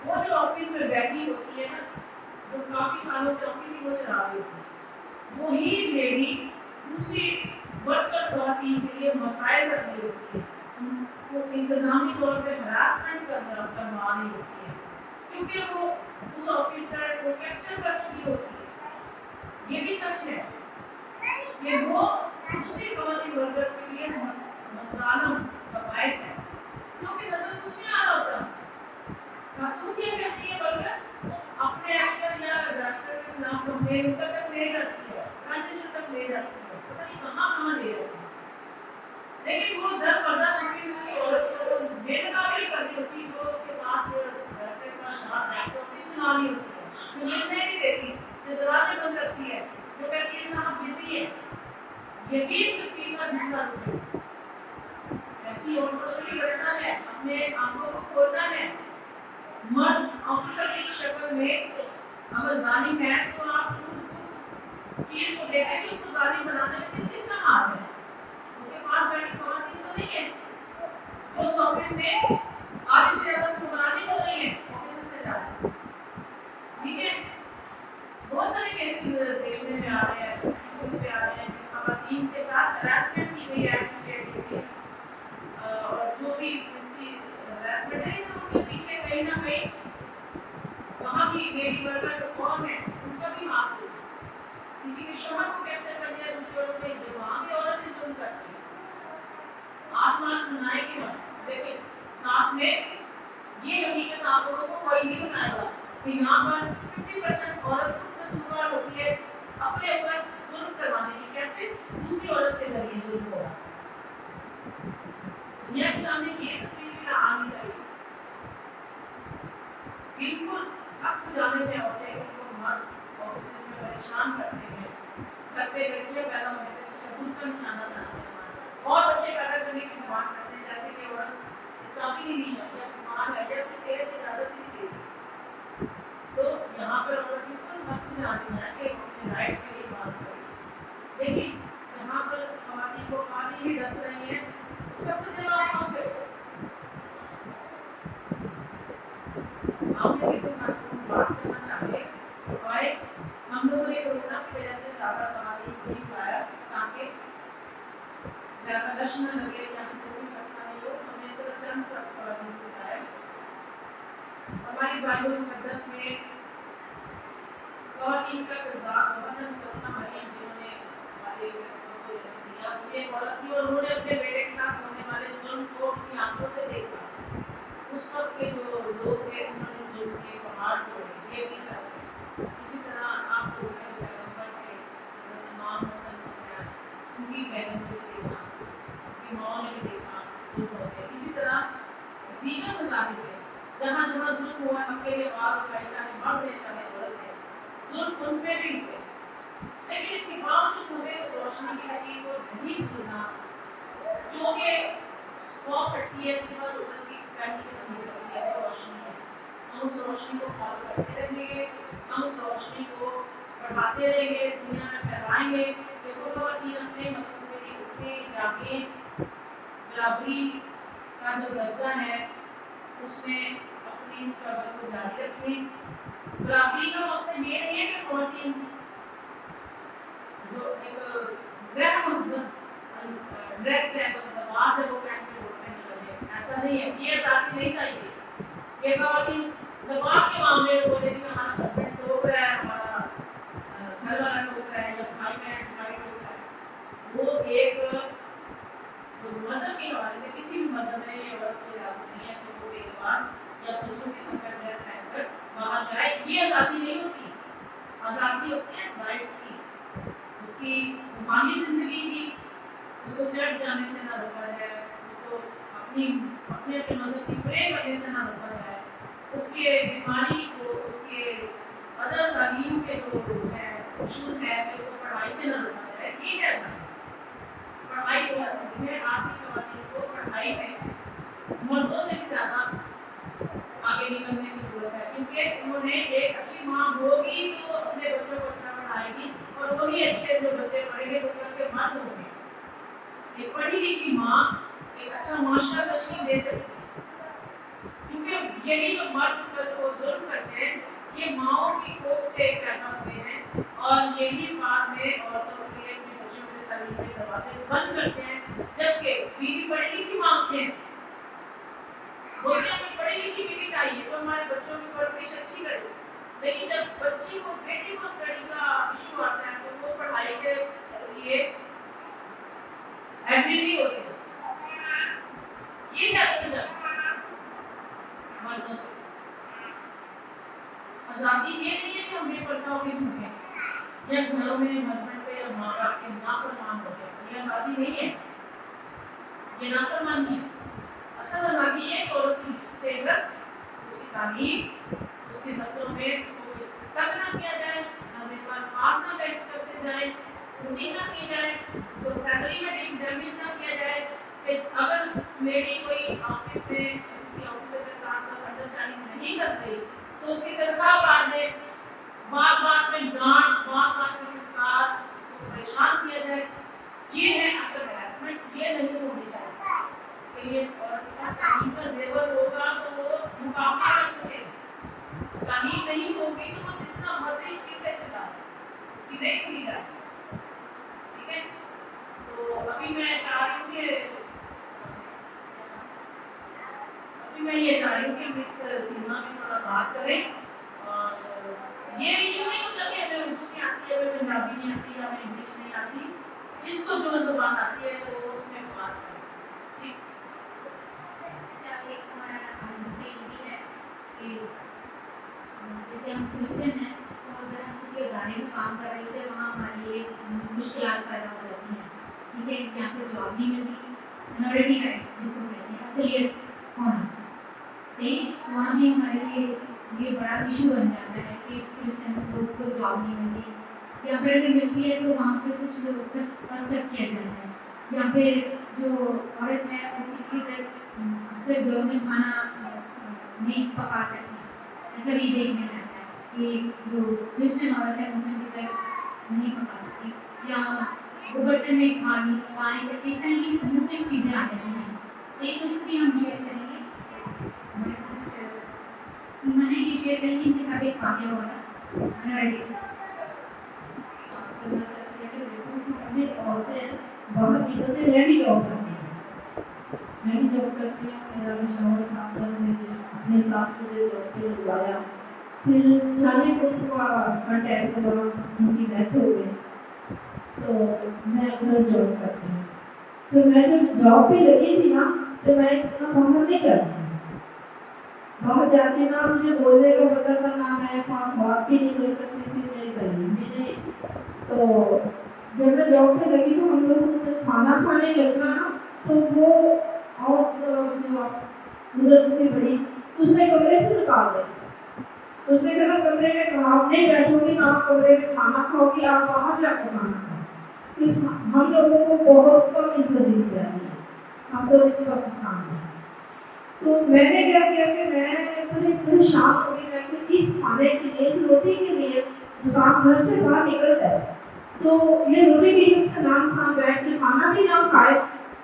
وہ جو آفس میں بیٹھی ہوتی ہے نا، جو کافی سالوں سے آفس ہی وہ چلا رہی ہوتی ہے، وہی لیڈی دوسری ورکر خواتین کے لیے مسائل کر رہی ہوتی ہے، ان کو انتظامی طور پہ ہراسمنٹ کروا رہی ہوتی ہے، کیونکہ وہ اس آفیسر کو کیپچر کر چکی ہوتی ہے۔ یہ بھی سچ ہے کہ وہ دوسری خواتین ورکرز کے لیے مظالم کا باعث ہے، کیونکہ نظر کچھ نہیں آ رہا ہوتا۔ خاتون کیا کرتی ہے ورکر؟ اپنے افسر یا ڈاکٹر کے خلاف کمپلین تک لے جاتی ہے، کنڈیشن تک لے جاتی ہے، پتہ نہیں کہاں لے جاتی ہے، لیکن وہ در پردہ چھپی ہوئی عورت کو بے نقابی کر رہی ہوتی ہے، جو اس کے پاس ڈاکٹر کا شہر ہے، جو اپنی چلانی ہوتی ہے، جو ملنے نہیں دیتی، جو دروازے بند رکھتی ہے، جو کہتی ہے صاحب بزی ہے۔ یقین تسلیم کا دوسرا روپ ہے۔ ایسی عورتوں سے بھی بچنا ہے، اپنے آنکھوں کو کھولنا ہے۔ مرد آفیسر کی شکل میں اگر ظالم ہے تو آپ اس چیز کو دیکھیں کہ اس کو ظالم بنانے میں کس کس کا ہاتھ ہے۔ اس کے پاس بیٹھی خواتین تو نہیں ہے جو اس آفس میں آدھی سے زیادہ حکمرانی ہو رہی ہے، آفیسر سے زیادہ، ٹھیک ہے؟ بہت سارے کیسز دیکھنے میں آ رہے ہیں، پہ آ رہے ہیں کہ خواتین کے ساتھ ہراسمنٹ کی گئی ہے ایڈمنسٹریٹو کے لیے، اور جو بھی جنسی ہراسمنٹ ہے تو اس کے پیچھے کہیں نہ کہیں وہاں کی لیڈی ورکر جو قوم ہے ان کا بھی ہاتھ ہوگا۔ کسی کے شوہر کو کیپچر کر دیا دوسری عورت نے، جو وہاں بھی عورت ظلم کرتی ہے۔ 8 مارچ منائے کے بعد لیکن ساتھ میں یہ حقیقت آپ لوگوں کو کوئی نہیں بتائے گا کہ یہاں پر 50% عورت خود قصوروار ہوتی ہے اپنے اوپر ظلم کروانے کی، کیسے؟ دوسری عورت کے ذریعے ظلم ہو رہا ہے۔ دنیا کے سامنے کی یہ تصویر بھی آنی چاہیے۔ بالکل حق جانے میں ہوتے ہیں کہ وہ مرد آفیسز میں پریشان کرتے ہیں، گھر پہ لڑکیاں پیدا ہونے پہ تشدد کا نشانہ بناتے ہیں، اور بچے پیدا کرنے کی ڈیمانڈ کرتے ہیں، جیسے کہ عورت اسلام ہی نہیں ہے یا بیمار ہے یا اس کی صحت کی اجازت نہیں دیتی۔ تو یہاں پر عورت بالکل حق جانے ہے کہ اپنے رائٹس کے لیے بات کریں، لیکن جہاں پر خواتین کو خواتین ہی ڈس رہی ہیں اس کا سے جواب کون دے گا؟ آپ میں سے کوئی خاتون بات کرنا چاہے تو آئے۔ ہم لوگوں نے کورونا کی وجہ سے زیادہ خواتین کو نہیں بلایا تاکہ زیادہ رش نہ لگے یا کوئی اکٹھا نہیں ہو، ہم نے صرف چند خواتین کو بلایا۔ ہماری بائبل مقدس میں خواتین کا کردار بہت مقدسہ مریم جنہوں نے ہمارے بچوں کو جنم دیا، انہیں عورت تھی اور انہوں نے اپنے بیٹے کے ساتھ ہونے والے ظلم کو اپنی آنکھوں سے دیکھا۔ اس وقت کے جو لوگ تھے انہوں نے ظلم کے پہاڑ توڑے، یہ بھی سچ ہے۔ اسی طرح آپ لوگوں نے پیغمبر کے حضرت امام حسن حسین ان کی بہنوں نے بھی دیکھا، ان کی ماں نے بھی دیکھا ظلم ہوتے۔ اسی طرح دیگر مذاہب میں جہاں جہاں ظلم ہوا، اکیلے بال اٹھائے، چاہے مرد ہے چاہے عورت ہے، ظلم ان پہ بھی ہوئے، لیکن اس کے باوجود ہمیں اس روشنی کی حقیقت کو نہیں بھولنا جو کہ وہ پڑتی ہے صبح سورج کی پہلی کی نماز پڑھتی ہے، وہ روشنی ہے۔ ہم اس روشنی کو فالو کرتے رہیں گے، ہم اس روشنی کو پڑھاتے رہیں گے، دنیا میں پھیلائیں گے کہ وہ خواتین اپنے مطلب کے لیے اٹھیں، جاگیں برابری کا جو درجہ ہے اس میں اپنی اسٹرگل کو جاری رکھیں. برابری کا مقصد یہ نہیں ہے کہ خواتین جو ایک غیر مہذب ڈریس ہے تو لباس ہے وہ پہن کے ووٹ پہننے لگے. ایسا نہیں ہے, یہ آزادی نہیں چاہیے. یہ خواتین لباس کے معاملے میں بولے کہ ہمارا ہسبینڈ ٹوک رہا ہے, ہمارا گھر والا ٹوک رہا ہے, یا بھائی بہن بھائی ٹوک رہا ہے, وہ ایک جو مذہب کے حوالے سے کسی بھی مذہب میں یہ عورت کو اجازت نہیں ہے کہ وہ بے لباس یا بچوں کی سب ڈریس پہن کر باہر جائے. یہ آزادی نہیں ہوتی. آزادی ہوتی ہے رائٹس کی, اس کی روحانی زندگی کی. اس کو چرچ جانے سے نہ روکا جائے, اس کو اپنے مذہب کی پرے کرنے سے نہ روکا جائے, اس کے بیماری کو, اس کے ادب تعلیم کے جو ہے ایشوز ہے کہ اس کو پڑھائی سے نہ روکا جائے. ٹھیک ہے, ایسا پڑھائی کو ضروری ہے. آج کی خواتین کو پڑھائی میں مردوں سے بھی زیادہ آگے نکلنے کی ضرورت ہے, کیونکہ انہوں نے ایک اچھی ماں ہوگی تو وہ اپنے بچوں کو اچھا پڑھائے گی, اور وہی اچھے جو بچے پڑھیں گے وہ کل کے مرد ہوں گے. ایک پڑھی لکھی ماں ایک اچھا معاشرہ تشکیل دے سکتی ہے, کیونکہ یہی جو مرد کو ظلم کرتے ہیں یہ ماؤں کی کوکھ سے پیدا ہوئے ہیں, اور یہی بعد میں عورتوں کے لیے اپنے بچوں کے تعلیم کے دروازے بند کرتے ہیں. جبکہ بیوی پڑھی لکھی مانگتے ہیں, بولتے ہیں ہمیں پڑھی لکھی بیوی چاہیے تو ہمارے بچوں کی پرورش اچھی کرے. لیکن جب بچی کو بیٹی کو اسٹڈی کا ایشو آتا ہے تو وہ پڑھائی کے لیے ایگری نہیں ہوتے. یہ کیسے ہو جاتا ہے مردوں سے؟ آزادی یہ نہیں ہے کہ ہم بے پردہ ہو کے گھومیں یا گھروں میں ہسبینڈ پہ یا ماں باپ کے نافرمان ہو گئے. یہ آزادی نہیں ہے, یہ نافرمانی ہے. اصل آزادی ہے کہ عورت کی صحت, اس کی تعلیم, اس کے دفتروں میں تنگ نہ کیا جائے, نازک الفاظ نہ بحث کر سے جائے, خودی نہ کی جائے, اس کو سیلری میں ڈیمیج نہ کیا جائے. کہ اگر لیڈی کوئی آفس میں کسی آفیسر کے ساتھ انڈرسٹینڈنگ نہیں کر رہی تو اس کی تنخواہ کاٹ دے, بات بات میں ڈانٹ, بات بات میں پھٹکار, کو پریشان کیا جائے. یہ ہے اصل ہراسمنٹ, یہ نہیں ہونی چاہیے. اس کے لیے عورت کے پاس تعلیم کا زیور ہوگا تو وہ مقابلہ کر سکے. تعلیم نہیں ہوگی تو وہ جتنا مرضی چیزیں چلا اس کی نہیں سنی جاتی. ٹھیک ہے, تو ابھی میں یہ چاہ رہی ہوں کہ ہم اس سیما میں تھوڑا بات کریں. اور یہ ایشو نہیں ہوتا کہ ہمیں اردو نہیں آتی ہے, ہمیں پنجابی نہیں آتی, ہمیں انگلش نہیں آتی. جس کو جو زبان آتی ہے وہ اس میں بات کریں. ٹھیک, ایک ہمارا یہ ہے کہ جیسے ہم کرسچن ہیں تو اگر ہم کسی ادارے میں کام کر رہے تھے وہاں ہمارے لیے مشکلات پیدا ہو جاتی ہیں. ٹھیک ہے, یہاں پہ جاب نہیں ملتی, مائنورٹی رائٹس جس کو کہتے ہیں اقلیت ہونا, صحیح, وہاں بھی ہمارے لیے یہ بڑا ایشو بن جاتا ہے کہ کرسچن لوگ کو جاب نہیں ملتی, یا پھر اگر ملتی ہے تو وہاں پہ کچھ لوگ قصد کیا جاتا ہے, یا پھر جو عورت ہے وہ کسی گھر صرف گھروں میں کھانا نہیں پکا سکتی. ایسا بھی دیکھنے میں آتا ہے کہ جو کرسچن عورت ہے مسلم کے گھر نہیں پکا سکتی, یا وہ برتن میں کھا نہیں سکتی. اس طرح کی مختلف چیزیں آ جاتی ہیں. ایک کچھ بھی ہم شیئر کریں گے, ہمارے سسٹر سیما نے یہ شیئر کریں گے, ان کے ساتھ ایک واقعہ ہوا تھا. عورتیں باہر نکلتے ہیں, میں بھی جاب کرتی ہوں, میرا بھی شوہر کام کرنے اپنے ساتھ مجھے جاب پہ لگوایا. پھر جانے کو کنٹیکٹ ہوا, ان کی ڈیتھ ہو گئی, تو میں ادھر جاب کرتی ہوں. تو میں جب جاب پہ لگی تھی نا تو میں اتنا باہر نہیں جاتی, باہر جاتی نا مجھے بولنے کا پتا تھا, نہ میں پاس بات بھی نہیں کر سکتی تھی, میری تعلیم بھی نہیں. تو جب میں جاب پہ لگی تو ہم لوگ کھانا کھانے لگنا تو وہ اور جو ادھر سے بڑی اس نے کمرے سے نکال دیا. اس نے کہا کمرے میں آپ نہیں بیٹھو گی, آپ کمرے میں کھانا کھاؤ گی, آپ باہر جا کے کھانا کھاؤ. ہم لوگوں کو بہت کم عزت دی جاتی ہے, ہم تو اس پاکستان میں. تو میں نے کیا کیا کہ میں بڑی پریشان ہو گئی, میں کہ اس کھانے کے لیے, اس روٹی کے لیے انسان گھر سے باہر نکلتا ہے تو یہ روٹی بھی اس کے نام ساتھ بیٹھ کے کھانا بھی نہ کھائے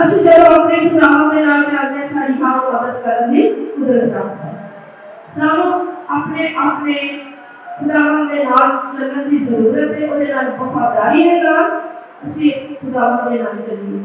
ਅਸੀਂ ਜਦੋਂ ਆਪਣੇ ਖੁਦਾਵੰਦ ਦੇ ਨਾਲ ਚੱਲਦੇ ਹਾਂ ਸਾਡੀ ਹਰ ਮਦਦ ਕਰਨ ਦੀ ਕੁਦਰਤ ਰੱਖਦਾ ਹੈ। ਸਾਨੂੰ ਆਪਣੇ ਆਪਣੇ ਖੁਦਾਵੰਦ ਦੇ ਨਾਲ ਚੱਲਣ ਦੀ ਜ਼ਰੂਰਤ ਹੈ, ਉਹਦੇ ਨਾਲ ਵਫਾਦਾਰੀ ਦੇ ਨਾਲ ਅਸੀਂ ਖੁਦਾਵੰਦ ਦੇ ਨਾਲ ਚੱਲੀਏ।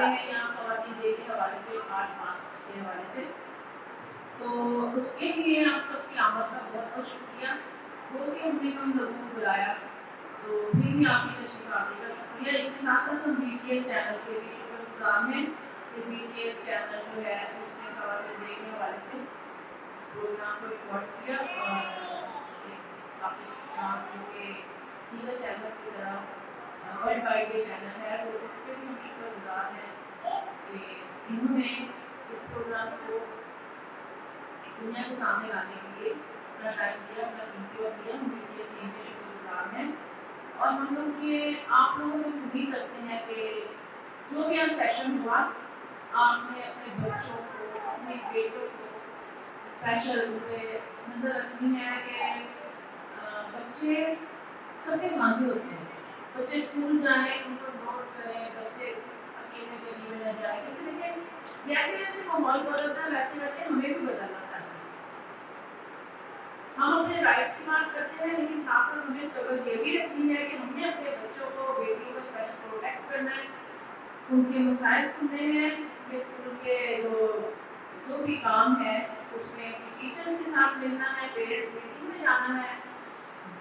ہوئے ہیں یہاں خواتین ڈے کے حوالے سے 8 مارچ کے حوالے سے. تو اس کے لیے آپ سب کی آمد کا بہت بہت شکریہ. بہت ہی ہم نے ہم لوگوں کو بلایا تو پھر بھی آپ کی تشریف آنے کا شکریہ. اس کے ساتھ ساتھ ہم BTL چینل کے بھی شکر گزار ہیں کہ BTL چینل جو ہے اس نے خواتین ڈے کے حوالے سے اس پروگرام کو ریکارڈ کیا اور پاکستان کے دیگر چینلز کی طرح ورلڈ وائڈ یہ چینل ہے تو اس کے بھی ہم شکر گزار ہیں کہ انہوں نے اس پروگرام کو دنیا کے سامنے لانے کے لیے اپنا ٹائم دیا, اپنا قیمتی وقت دیا. ہم BTL ٹیم کے شکر گزار ہیں اور ہم لوگ یہ آپ لوگوں سے امید کرتے ہیں کہ جو بھی آج سیشن ہوا آپ نے اپنے بچوں کو, اپنے بیٹوں کو اسپیشل پہ نظر رکھنی ہے کہ بچے سب کے ساتھی ہوتے ہیں. بچے اسکول جائیں ان کو نوٹ کریں, بچے اکیلے گلی میں نہ جائیں کیونکہ دیکھیں جیسے جیسے ماحول بدلتا ہے ویسے ویسے ہمیں بھی بدلنا چاہیے. ہم اپنے رائٹس کی بات کرتے ہیں لیکن ساتھ ساتھ ہمیں اسٹرگل یہ بھی رکھنی ہے کہ ہم نے اپنے بچوں کو, بیٹیوں کو اسپیشل پروٹیکٹ کرنا ہے, ان کے مسائل سننے ہیں, اسکول کے جو بھی کام ہے اس میں ٹیچرس کے ساتھ ملنا ہے, پیرنٹس میٹنگ میں جانا ہے,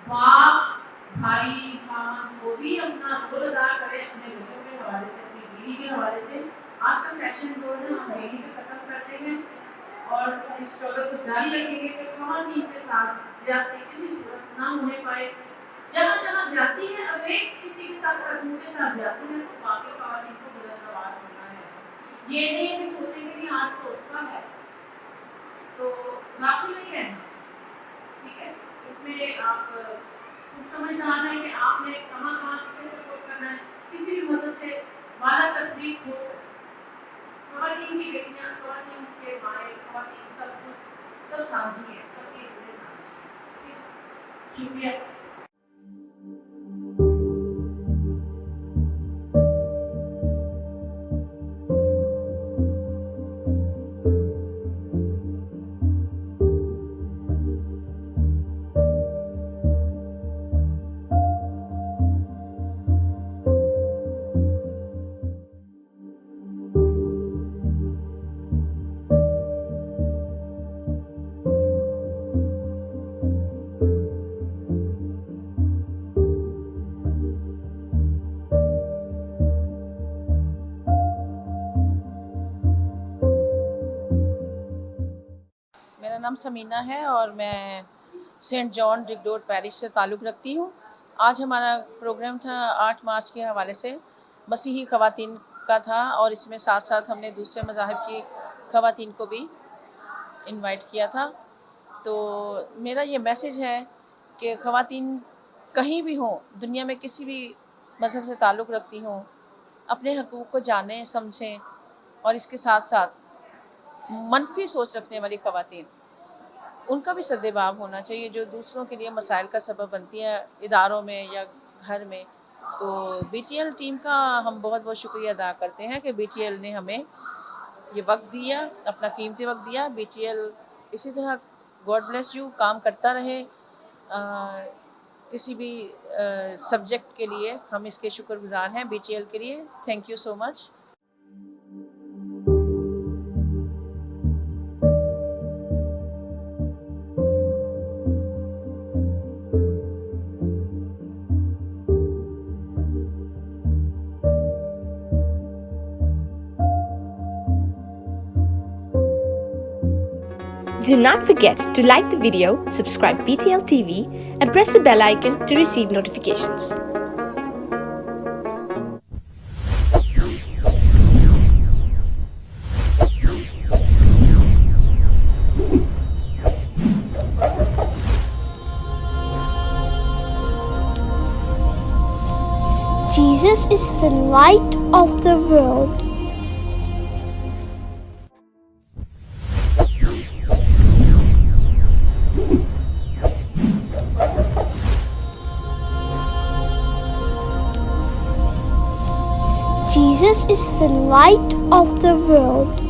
باپ بھائی خان وہ بھی اپنا رول ادا کرے اپنے بچوں کے حوالے سے, اپنی بیوی کے حوالے سے. آج کا سیشن جو ہے ہم یہیں پہ ختم کرتے ہیں اور اس اسٹرگل کو جاری رکھیں گے کہ خواتین کے ساتھ زیادتی کسی صورت نہ ہونے پائے. جہاں جہاں زیادتی ہے اگر ایک کسی کے ساتھ خاتون کے ساتھ زیادتی ہے تو باقی خواتین کو بلند آواز کرنا ہے. یہ نہیں کہ سوچیں کہ نہیں آج تو اس کا ہے تو باقی نہیں ہے. ٹھیک ہے, اس میں آپ خود سمجھدار ہیں کہ آپ نے کہاں کہاں کسے سپورٹ کرنا ہے. کسی بھی مدد سے والا تدبیر ہو, خواتین کی بیٹیاں, خواتین کے مائیں, خواتین سب سانجھی ہیں, سب کی ذمہ سانجھی ہیں. شکریہ. میرا نام سمینہ ہے اور میں سینٹ جان ریگڈور پیرش سے تعلق رکھتی ہوں. آج ہمارا پروگرام تھا 8 مارچ کے حوالے سے مسیحی خواتین کا تھا اور اس میں ساتھ ساتھ ہم نے دوسرے مذاہب کی خواتین کو بھی انوائٹ کیا تھا. تو میرا یہ میسیج ہے کہ خواتین کہیں بھی ہوں, دنیا میں کسی بھی مذہب سے تعلق رکھتی ہوں, اپنے حقوق کو جانیں سمجھیں اور اس کے ساتھ ساتھ منفی سوچ رکھنے والی خواتین ان کا بھی سدباب ہونا چاہیے جو دوسروں کے لیے مسائل کا سبب بنتی ہیں اداروں میں یا گھر میں. تو BTL ٹیم کا ہم بہت بہت شکریہ ادا کرتے ہیں کہ BTL نے ہمیں یہ وقت دیا, اپنا قیمتی وقت دیا. BTL اسی طرح گاڈ بلیس یو کام کرتا رہے کسی بھی سبجیکٹ کے لیے. ہم اس کے شکر گزار ہیں BTL کے لیے. Thank you so much. Do not forget to like the video, subscribe BTL TV, and press the bell icon to receive notifications. Jesus is the light of the world. Jesus is the light of the world.